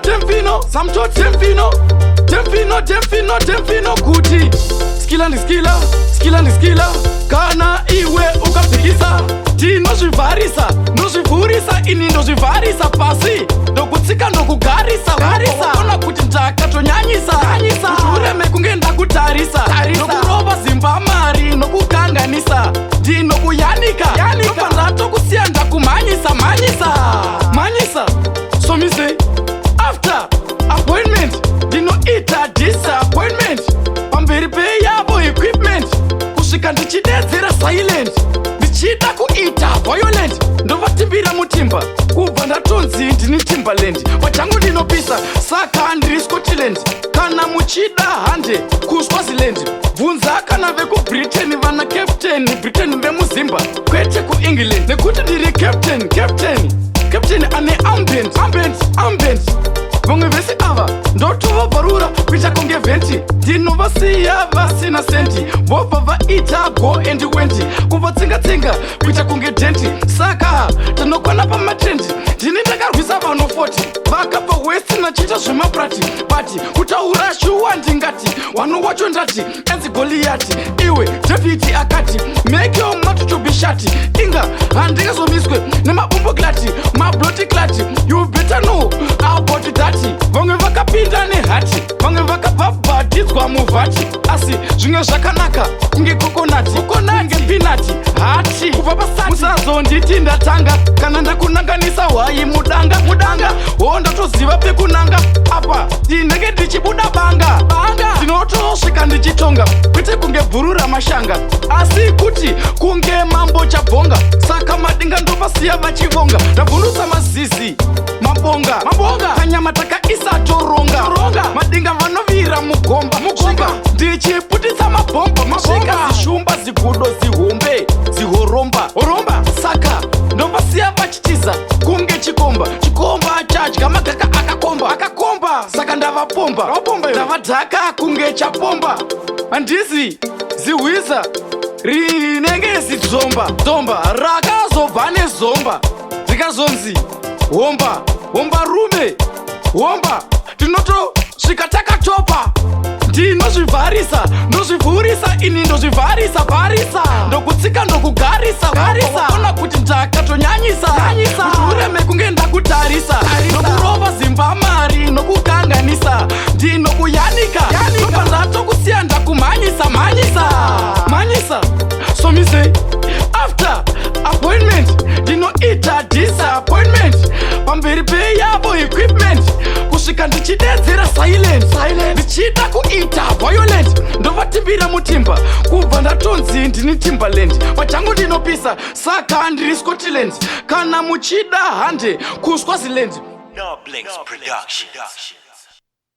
Temfino, Samto Temfino, kuti Skiller Skiller, kana iwe ukapikisa Ndinozvivharisa, nozvivhurisa, ini ndozvivharisa pasi ndokutsika ndokugarisa, ona kuti ndakatonyanyisa kuti ureme kunge ndakutarisa nokurova zimbamari nokukanganisa ndinokuyanika ndopa ndatokusiya ndakumhanyisa so me say after appointment ndinoita disappointment pamberi peyavo equipment kusvika ndichidedzera silent ndichida kuita violent ndovatimbira mutimba kubva ndatonzi ndini Timberland pachangu ndinopisa saka handiri Scotland kana muchida hande kuSwaziland bvunza kana vekuBritain vana captain Britain vemuzimba kwete kuEngland nekuti ndiri captain ane ambient vamwe vese ava ndotovabvarura kuita kunge vhenti ndinovasiya vasina senti vobva vaita go and wendi kuvatsengatsenga kuita kunge denti saka tinokwana pamatrendi ndini ndakarwisa vanhu 40 vakabva west nachiita zvemaprati bati kutaura shuwa ndingati wanu wacho ndati enzi Goliati iwe David akati make your mouth to be shut inga handingazomiswe nemabomboklati mablotiklati you better know about that vamwe vakapinda nehati vamwe vakabvabhadhidzwa muvhati asi zvimwe zvakanaka kunge kokonati kunge pinati hati kubva pasati musazonditi ndatanga kana ndakunanganisa hwai mudanga ho ndatoziva pekunanga apa ndinenge ndichibuda banga ndinotosvika ndichitonga kwete kunge bhuru ramashanga asi kuti kunge mambo chabhonga saka madinga ndopasiya vachivonga ndabvundusa mazizi mabonga kanyama takaisa toronga madinga vanovira mugomba ndichiputisa mabhomba zishumba zigudo zihombe zihoromba saka ndopasiya vachitiza kunge chikomba chadya magaka akakomba saka ndavapomba ndavadhaka kunge chapomba handizi zihwiza rinenge zidzomba rakazobva nezomba rikazonzi homba rume tinotosvika takatopa ndinozvivharisa ndozvivhurisa ini ndozvivharisa ndokutsika ndokugarisa ona kuti ndakatonyanyisa kuti ureme kunge ndakutarisa nokurova zimbamari nokukanganisa ndinokuyanika ndopa ndatokusiya ndakumhanyisa so me say after appointment ndinoita disappointment pamberi peyavo equipment kusvika ndichidedzera silent ndichida kuita violent ndovatimbira mutimba kubva ndatonzi ndini Timberland pachangu ndinopisa saka handiri Scotland kana muchida hande kuSwaziland. Nablingz production.